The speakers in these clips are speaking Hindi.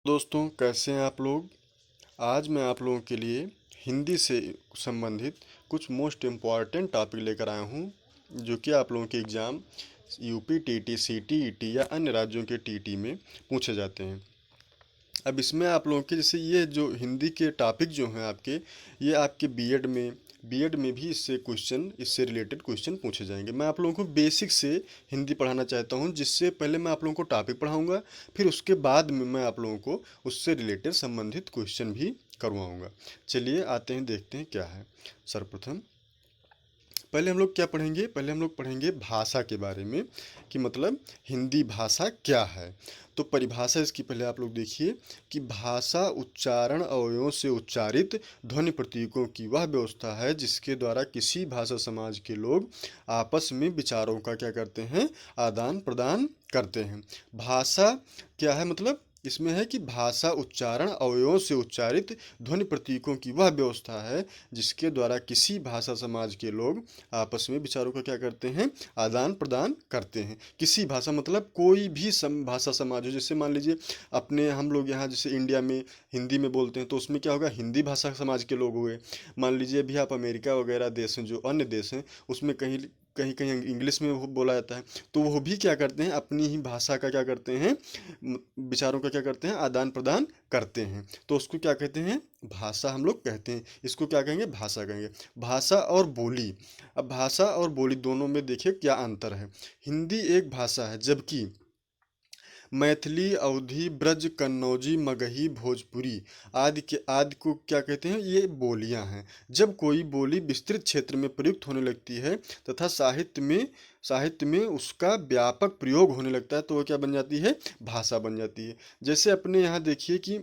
दोस्तों, कैसे हैं आप लोग। आज मैं आप लोगों के लिए हिंदी से संबंधित कुछ मोस्ट इम्पॉर्टेंट टॉपिक लेकर आया हूं, जो कि आप लोगों के एग्ज़ाम यूपी टीटी सीटीईटी या अन्य राज्यों के टीटी में पूछे जाते हैं। अब इसमें आप लोगों के जैसे ये जो हिंदी के टॉपिक जो हैं आपके, ये आपके बीएड में भी इससे रिलेटेड क्वेश्चन पूछे जाएंगे। मैं आप लोगों को बेसिक से हिंदी पढ़ाना चाहता हूं, जिससे पहले मैं आप लोगों को टॉपिक पढ़ाऊंगा, फिर उसके बाद में मैं आप लोगों को उससे रिलेटेड संबंधित क्वेश्चन भी करवाऊंगा। चलिए आते हैं, देखते हैं क्या है। सर्वप्रथम पहले हम लोग क्या पढ़ेंगे, पहले हम लोग पढ़ेंगे भाषा के बारे में, कि मतलब हिंदी भाषा क्या है। तो परिभाषा इसकी पहले आप लोग देखिए कि भाषा उच्चारण अवयवों से उच्चारित ध्वनि प्रतीकों की वह व्यवस्था है जिसके द्वारा किसी भाषा समाज के लोग आपस में विचारों का क्या करते हैं, आदान प्रदान करते हैं। भाषा क्या है, मतलब इसमें है कि भाषा उच्चारण अवयवों से उच्चारित ध्वनि प्रतीकों की वह व्यवस्था है जिसके द्वारा किसी भाषा समाज के लोग आपस में विचारों का क्या करते हैं, आदान प्रदान करते हैं। किसी भाषा मतलब कोई भी भाषा समाज हो, जैसे मान लीजिए अपने हम लोग यहाँ जैसे इंडिया में हिंदी में बोलते हैं, तो उसमें क्या होगा, हिंदी भाषा समाज के लोग हुए। मान लीजिए अभी आप अमेरिका वगैरह देश हैं, जो अन्य देश हैं, उसमें कहीं कहीं कहीं इंग्लिश में बोला जाता है, तो वो भी क्या करते हैं, अपनी ही भाषा का क्या करते हैं, विचारों का क्या करते हैं, आदान प्रदान करते हैं। तो उसको क्या कहते हैं, भाषा हम लोग कहते हैं। इसको क्या कहेंगे, भाषा कहेंगे। भाषा और बोली, अब भाषा और बोली दोनों में देखिए क्या अंतर है। हिंदी एक भाषा है, जबकि मैथिली, अवधी, ब्रज, कन्नौजी, मगही, भोजपुरी आदि को क्या कहते हैं, ये बोलियां हैं। जब कोई बोली विस्तृत क्षेत्र में प्रयुक्त होने लगती है तथा साहित्य में उसका व्यापक प्रयोग होने लगता है, तो वो क्या बन जाती है, भाषा बन जाती है। जैसे अपने यहाँ देखिए कि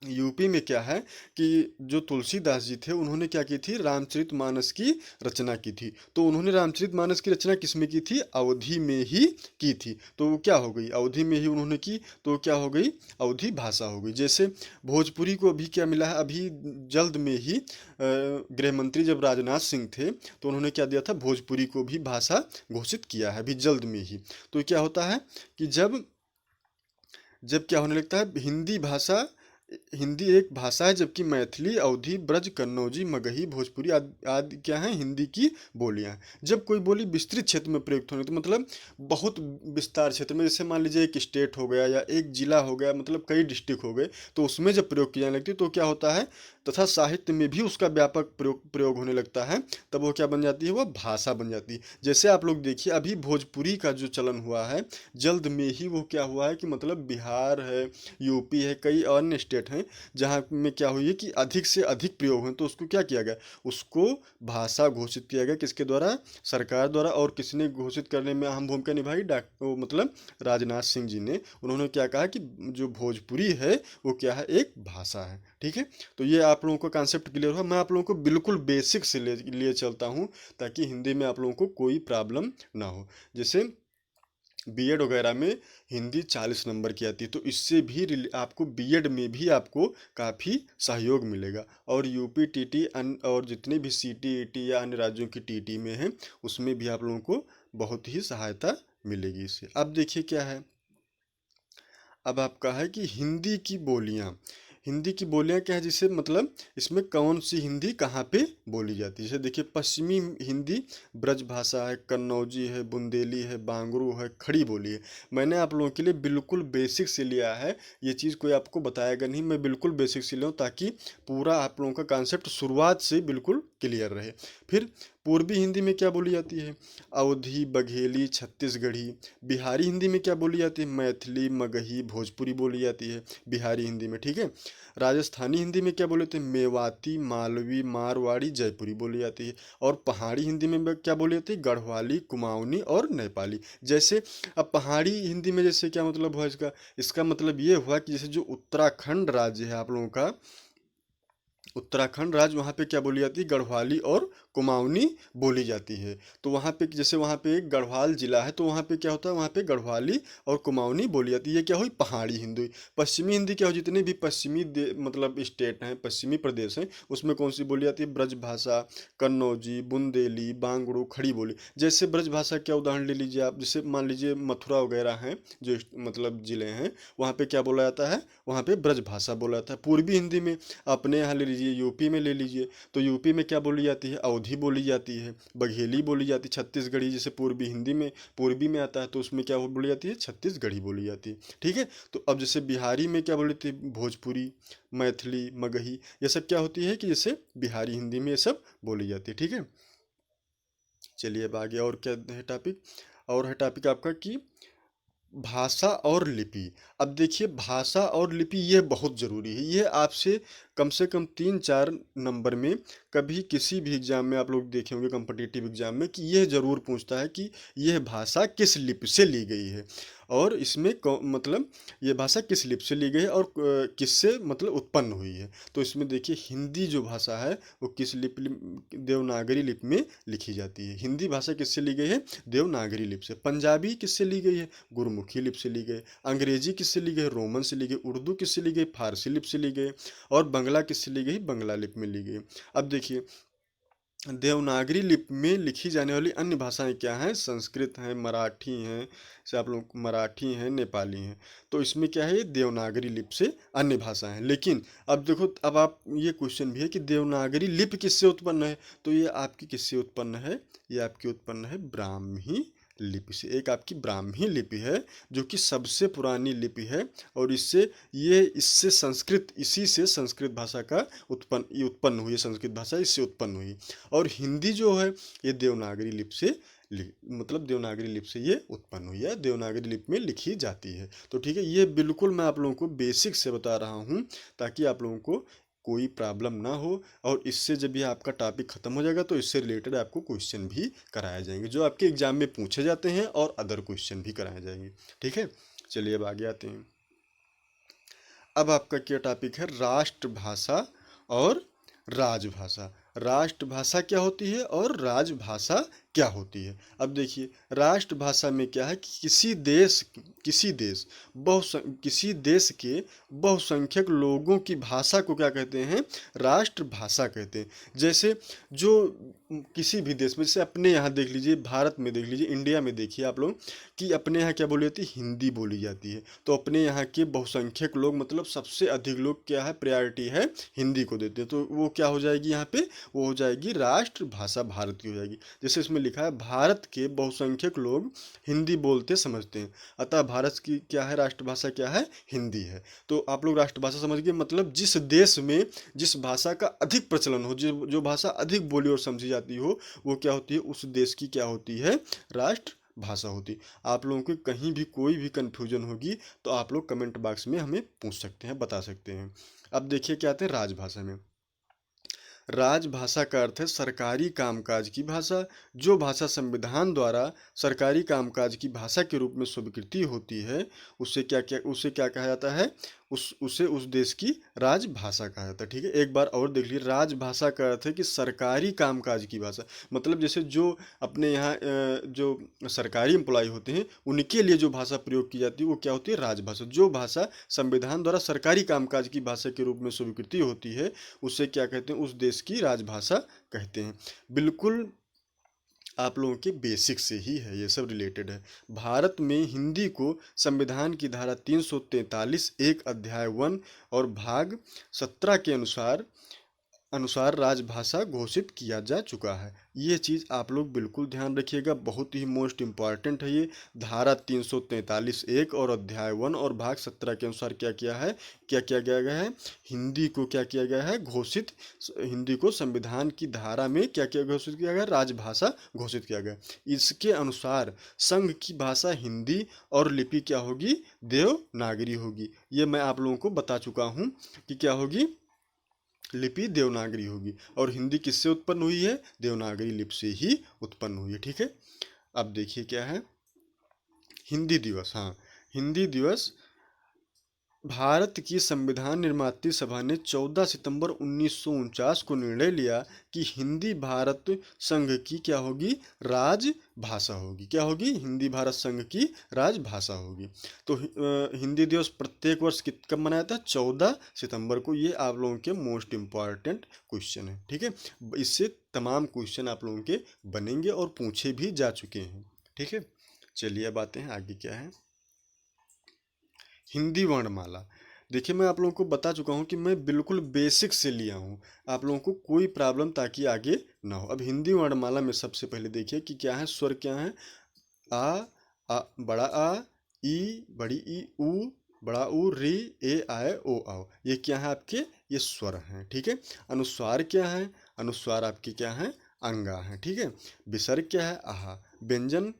यूपी में क्या है कि जो तुलसीदास जी थे, उन्होंने क्या की थी, रामचरितमानस की रचना की थी। तो उन्होंने रामचरितमानस की रचना किस में की थी, अवधी में ही की थी। तो वो क्या हो गई, अवधी में ही उन्होंने की, तो क्या हो गई, अवधी भाषा हो गई। जैसे भोजपुरी को अभी क्या मिला है, अभी जल्द में ही गृह मंत्री जब राजनाथ सिंह थे, तो उन्होंने क्या दिया था, भोजपुरी को भी भाषा घोषित किया है अभी जल्द में ही। तो क्या होता है कि जब जब क्या होने लगता है, हिंदी एक भाषा है, जबकि मैथिली, अवधी, ब्रज, कन्नौजी, मगही, भोजपुरी आदि आदि क्या है, हिंदी की बोलियां हैं। जब कोई बोली विस्तृत क्षेत्र में प्रयुक्त होने, तो मतलब बहुत विस्तार क्षेत्र में, जैसे मान लीजिए एक स्टेट हो गया या एक जिला हो गया, मतलब कई डिस्ट्रिक्ट हो गए, तो उसमें जब प्रयोग की जाने लगती है, तो क्या होता है, तथा साहित्य में भी उसका व्यापक प्रयोग होने लगता है, तब वो क्या बन जाती है, वह भाषा बन जाती है। जैसे आप लोग देखिए अभी भोजपुरी का जो चलन हुआ है, जल्द में ही वो क्या हुआ है कि मतलब बिहार है, यूपी है, कई अन्य स्टेट हैं जहाँ में क्या हुई है कि अधिक से अधिक प्रयोग हैं, तो उसको क्या किया गया, उसको भाषा घोषित किया गया। किसके द्वारा, सरकार द्वारा। और किसने घोषित करने में अहम भूमिका निभाई, मतलब राजनाथ सिंह जी ने। उन्होंने क्या कहा कि जो भोजपुरी है वो क्या है, एक भाषा है। ठीक है, तो ये आप लोगों को कॉन्सेप्ट क्लियर हुआ। मैं आप लोगों को बिल्कुल बेसिक से लिए चलता हूँ, ताकि हिंदी में आप लोगों को कोई प्रॉब्लम ना हो। जैसे बीएड वगैरह में हिंदी 40 नंबर की आती है, तो इससे भी आपको बीएड में भी आपको काफ़ी सहयोग मिलेगा। और यूपी टीटी और जितने भी सीटीईटी या अन्य राज्यों की टीटी में हैं, उसमें भी आप लोगों को बहुत ही सहायता मिलेगी इससे। अब देखिए क्या है, अब आपका है कि हिंदी की बोलियां क्या है, जिसे मतलब इसमें कौन सी हिंदी कहाँ पे बोली जाती है। जैसे देखिए पश्चिमी हिंदी ब्रज भाषा है, कन्नौजी है, बुंदेली है, बांगरू है, खड़ी बोली है। मैंने आप लोगों के लिए बिल्कुल बेसिक से लिया है, ये चीज़ कोई आपको बताएगा नहीं, मैं बिल्कुल बेसिक से लिया हूँ, ताकि पूरा आप लोगों का कॉन्सेप्ट शुरुआत से बिल्कुल क्लियर रहे। फिर पूर्वी हिंदी में क्या बोली जाती है, अवधी, बघेली, छत्तीसगढ़ी। बिहारी हिंदी में क्या बोली जाती है, मैथिली, मगही, भोजपुरी बोली जाती है बिहारी हिंदी में। ठीक है, राजस्थानी हिंदी में क्या बोले थे, मेवाती, मालवी, मारवाड़ी, जयपुरी बोली जाती है। और पहाड़ी हिंदी में क्या बोली जाती है, गढ़वाली, कुमाऊनी और नेपाली। जैसे अब पहाड़ी हिंदी में जैसे क्या मतलब हुआ इसका, इसका मतलब ये हुआ कि जैसे जो उत्तराखंड राज्य है आप लोगों का, उत्तराखंड राज्य, वहाँ पे क्या बोली जाती है, गढ़वाली और कुमाऊनी बोली जाती है। तो वहाँ पे जैसे वहाँ पे एक गढ़वाल जिला है, तो वहाँ पे क्या होता है, वहाँ पे गढ़वाली और कुमाऊनी बोली जाती है। ये क्या हुई, पहाड़ी हिंदी हुई। पश्चिमी हिंदी क्या हो, जितने भी पश्चिमी मतलब स्टेट हैं, पश्चिमी प्रदेश हैं, उसमें कौन सी बोली जाती है, ब्रज भाषा, कन्नौजी, बुंदेली, बांगड़ू, खड़ी बोली। जैसे ब्रज भाषा क्या उदाहरण ले लीजिए आप, जैसे मान लीजिए मथुरा वगैरह हैं जो मतलब जिले हैं, वहाँ पे क्या बोला जाता है, वहाँ पे ब्रज भाषा बोला जाता है। पूर्वी हिंदी में अपने यहाँ ले लीजिए, यूपी में ले लीजिए, तो यूपी में क्या बोली जाती है, अवधी बोली जाती है, बघेली बोली जाती है, छत्तीसगढ़ी जैसे पूर्वी हिंदी में पूर्वी में आता है तो उसमें क्या बोली जाती है, छत्तीसगढ़ी बोली जाती है। ठीक है। तो अब जैसे बिहारी में क्या बोली जाती है, भोजपुरी, मैथिली, मगही, ये सब क्या होती है कि जैसे बिहारी हिंदी में ये सब बोली जाती है। ठीक है। चलिए अब आगे और क्या है टॉपिक, और है टॉपिक आपका कि भाषा और लिपि। अब देखिए भाषा और लिपि ये बहुत ज़रूरी है, ये आपसे कम से कम 3-4 नंबर में कभी किसी भी एग्जाम में आप लोग देखे होंगे, कॉम्पिटिटिव एग्जाम में, कि यह ज़रूर पूछता है कि यह भाषा किस लिपि से ली गई है, और इसमें मतलब ये भाषा किस लिपि से ली गई है और किससे मतलब उत्पन्न हुई है। तो इसमें देखिए हिंदी जो भाषा है वो किस लिपि, देवनागरी लिपि में लिखी जाती है। हिंदी भाषा किससे ली गई है, देवनागरी लिपि से। पंजाबी किससे ली गई है, गुरमुखी लिपि से ली गई। अंग्रेजी किससे ली गई, रोमन से ली गई। उर्दू किससे ली गई, फारसी लिपि से ली गई। और बांग्ला किससे ली गई, बांग्ला लिपि में ली गई। अब देखिए देवनागरी लिपि में लिखी जाने वाली अन्य भाषाएं क्या हैं, संस्कृत हैं, मराठी हैं, जैसे आप लोग मराठी हैं, नेपाली हैं। तो इसमें क्या है, ये देवनागरी लिपि से अन्य भाषा हैं। लेकिन अब देखो, अब आप ये क्वेश्चन भी है कि देवनागरी लिपि किससे उत्पन्न है, तो ये आपकी किससे उत्पन्न है, ये आपकी उत्पन्न है ब्राह्मी लिपि से। एक आपकी ब्राह्मी लिपि है जो कि सबसे पुरानी लिपि है, और इससे संस्कृत, इसी से संस्कृत भाषा का उत्पन्न हुई है, संस्कृत भाषा इससे उत्पन्न हुई। और हिंदी जो है ये देवनागरी लिपि से मतलब देवनागरी लिपि से ये उत्पन्न हुई है, देवनागरी लिपि में लिखी जाती है। तो ठीक है, ये बिल्कुल मैं आप लोगों को बेसिक से बता रहा हूँ ताकि आप लोगों को कोई प्रॉब्लम ना हो। और इससे जब ये आपका टॉपिक खत्म हो जाएगा तो इससे रिलेटेड आपको क्वेश्चन भी कराए जाएंगे जो आपके एग्जाम में पूछे जाते हैं, और अदर क्वेश्चन भी कराए जाएंगे। ठीक है। चलिए अब आगे आते हैं। अब आपका क्या टॉपिक है, राष्ट्रभाषा और राजभाषा। राष्ट्रभाषा क्या होती है और राजभाषा क्या होती है। अब देखिए राष्ट्रभाषा में क्या है कि किसी देश के बहुसंख्यक लोगों की भाषा को क्या कहते हैं, राष्ट्रभाषा कहते हैं। जैसे जो किसी भी देश में, जैसे अपने यहाँ देख लीजिए, भारत में देख लीजिए, इंडिया में देखिए आप लोग कि अपने यहाँ क्या बोली जाती है, हिंदी बोली जाती है। तो अपने यहाँ के बहुसंख्यक लोग मतलब सबसे अधिक लोग क्या है, प्रायोरिटी है हिंदी को देते हैं। तो वो क्या हो जाएगी यहाँ पे, वो हो जाएगी राष्ट्रभाषा भारत की हो जाएगी। जैसे इसमें लिखा है भारत के बहुसंख्यक लोग हिंदी बोलते समझते हैं, अतः भारत की क्या है, राष्ट्रभाषा क्या है, हिंदी है। तो आप लोग राष्ट्रभाषा समझ गए, मतलब जिस देश में जिस भाषा का अधिक प्रचलन हो, जो भाषा अधिक बोली और समझी जाती हो, वो क्या होती है, उस देश की क्या होती है, राष्ट्र भाषा होती। आप लोगों को कहीं भी कोई भी कन्फ्यूजन होगी तो आप लोग कमेंट बॉक्स में हमें पूछ सकते हैं, बता सकते हैं। अब देखिए क्या आते हैं राजभाषा में। राजभाषा का अर्थ है सरकारी कामकाज की भाषा। जो भाषा संविधान द्वारा सरकारी कामकाज की भाषा के रूप में स्वीकृति होती है, उसे क्या कहा जाता है, उसे उस देश की राजभाषा कहा जाता है। ठीक है। एक बार और देख लीजिए, राजभाषा का अर्थ है कि सरकारी कामकाज की भाषा। मतलब जैसे जो अपने यहाँ जो सरकारी एम्प्लॉय होते हैं उनके लिए जो भाषा प्रयोग की जाती है वो क्या होती है, राजभाषा। जो भाषा संविधान द्वारा सरकारी कामकाज की भाषा के रूप में स्वीकृति होती है उसे क्या कहते हैं, उस देश की राजभाषा कहते हैं। बिल्कुल आप लोगों के बेसिक से ही है, ये सब रिलेटेड है। भारत में हिंदी को संविधान की धारा 343 एक अध्याय 1 और भाग 17 के अनुसार राजभाषा घोषित किया जा चुका है। ये चीज़ आप लोग बिल्कुल ध्यान रखिएगा, बहुत ही मोस्ट इम्पॉर्टेंट है ये। धारा 343 एक और अध्याय 1 और भाग 17 के अनुसार क्या किया है, क्या किया गया है, हिंदी को क्या किया गया है, घोषित, हिंदी को संविधान की धारा में क्या क्या घोषित किया गया, राजभाषा घोषित किया गया। इसके अनुसार संघ की भाषा हिंदी और लिपि क्या होगी, देवनागरी होगी। ये मैं आप लोगों को बता चुका हूँ कि क्या होगी, लिपि देवनागरी होगी। और हिंदी किससे उत्पन्न हुई है, देवनागरी लिपि से ही उत्पन्न हुई है। ठीक है। अब देखिए क्या है, हिंदी दिवस। हाँ, हिंदी दिवस भारत की संविधान निर्मात्री सभा ने 14 सितंबर 1949 को निर्णय लिया कि हिंदी भारत संघ की क्या होगी, राजभाषा होगी। क्या होगी? हिंदी भारत संघ की राजभाषा होगी। तो हिंदी दिवस प्रत्येक वर्ष कब मनाया था? 14 सितंबर को। ये आप लोगों के मोस्ट इम्पॉर्टेंट क्वेश्चन है, ठीक है। इससे तमाम क्वेश्चन आप लोगों के बनेंगे और पूछे भी जा चुके हैं, ठीक है। चलिए अब आते हैं आगे क्या है। हिंदी वर्णमाला। देखिए मैं आप लोगों को बता चुका हूँ कि मैं बिल्कुल बेसिक से लिया हूँ, आप लोगों को कोई प्रॉब्लम ताकि आगे ना हो। अब हिंदी वर्णमाला में सबसे पहले देखिए कि क्या है, स्वर क्या है। आ बड़ा आ, ई बड़ी ई, ऊ बड़ा ऊ, री, ए आए, ओ आओ। ये क्या है आपके? ये स्वर हैं, ठीक है। अनुस्वार क्या है? अनुस्वार आपके क्या है? अंगा है, ठीक है। विसर्ग क्या है? आहा। व्यंजन।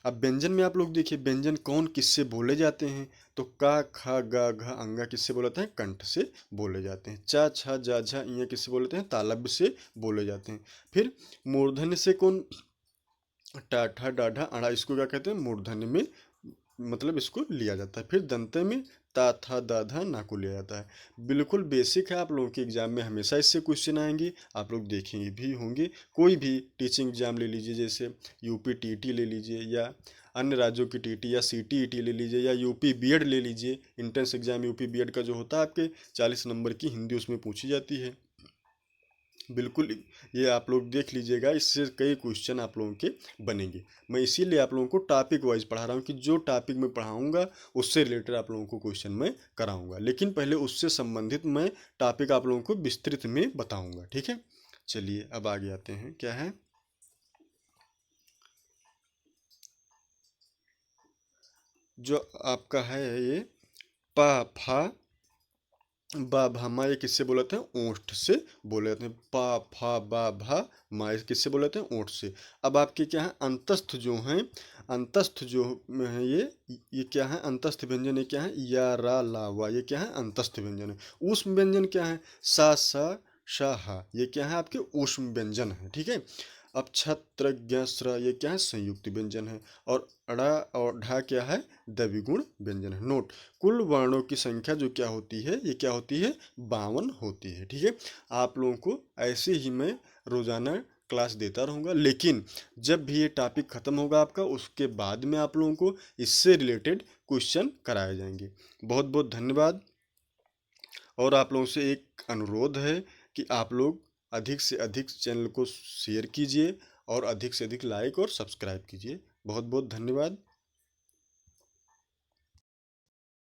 अब व्यंजन में आप लोग देखिए व्यंजन कौन किससे बोले जाते हैं। तो का, खा, गा, घ, अंगा किससे बोले जाते हैं? कंठ से बोले जाते हैं। चा, छा, जा, झा, इया किससे बोले जाते हैं? तालव्य से बोले जाते हैं। फिर मूर्धन्य से कौन? टा, ठा, डा, ढा, अड़ा, इसको क्या कहते हैं? मूर्धन्य में मतलब इसको लिया जाता है। फिर दंते में ता, था, दा, धा, ना को लिया जाता है। बिल्कुल बेसिक है, आप लोगों के एग्जाम में हमेशा इससे क्वेश्चन आएंगे, आप लोग देखेंगे भी होंगे। कोई भी टीचिंग एग्जाम ले लीजिए, जैसे यूपी टीटी ले लीजिए, या अन्य राज्यों की टीटी, या सीटीईटी ले लीजिए, या यूपी बीएड ले लीजिए। इंट्रेंस एग्जाम यूपी बीएड का जो होता है आपके 40 नंबर की हिंदी उसमें पूछी जाती है। बिल्कुल ये आप लोग देख लीजिएगा, इससे कई क्वेश्चन आप लोगों के बनेंगे। मैं इसीलिए आप लोगों को टॉपिक वाइज पढ़ा रहा हूँ कि जो टॉपिक मैं पढ़ाऊँगा उससे रिलेटेड आप लोगों को क्वेश्चन मैं कराऊँगा, लेकिन पहले उससे संबंधित मैं टॉपिक आप लोगों को विस्तृत में बताऊँगा, ठीक है। चलिए अब आगे आते हैं क्या है। जो आपका है ये पा, फा, बा, भा, मा, ये किससे बोले जाते हैं? ओंठ से बोले जाते हैं। पा, फा, बा, भा, मा, ये किससे बोले जाते हैं? ओंठ से। अब आपके क्या है अंतस्थ जो हैं, अंतस्थ जो है ये क्या है? अंतस्थ व्यंजन ये क्या है? या, रा, ला, वा, ये क्या है? अंतस्थ व्यंजन है। ऊष्म व्यंजन क्या है? सा, सा, श, हा, ये क्या है? आपके ऊष्म व्यंजन है, ठीक है। अब छत्र, ज्ञ, स्र, ये क्या है? संयुक्त व्यंजन है। और अड़ा और ढा क्या है? द्विगुण व्यंजन है। नोट, कुल वर्णों की संख्या जो क्या होती है, ये क्या होती है? 52 होती है, ठीक है। आप लोगों को ऐसे ही मैं रोजाना क्लास देता रहूँगा, लेकिन जब भी ये टॉपिक ख़त्म होगा आपका, उसके बाद में आप लोगों को इससे रिलेटेड क्वेश्चन कराए जाएंगे। बहुत बहुत धन्यवाद। और आप लोगों से एक अनुरोध है कि आप लोग अधिक से अधिक चैनल को शेयर कीजिए और अधिक से अधिक लाइक और सब्सक्राइब कीजिए। बहुत बहुत धन्यवाद।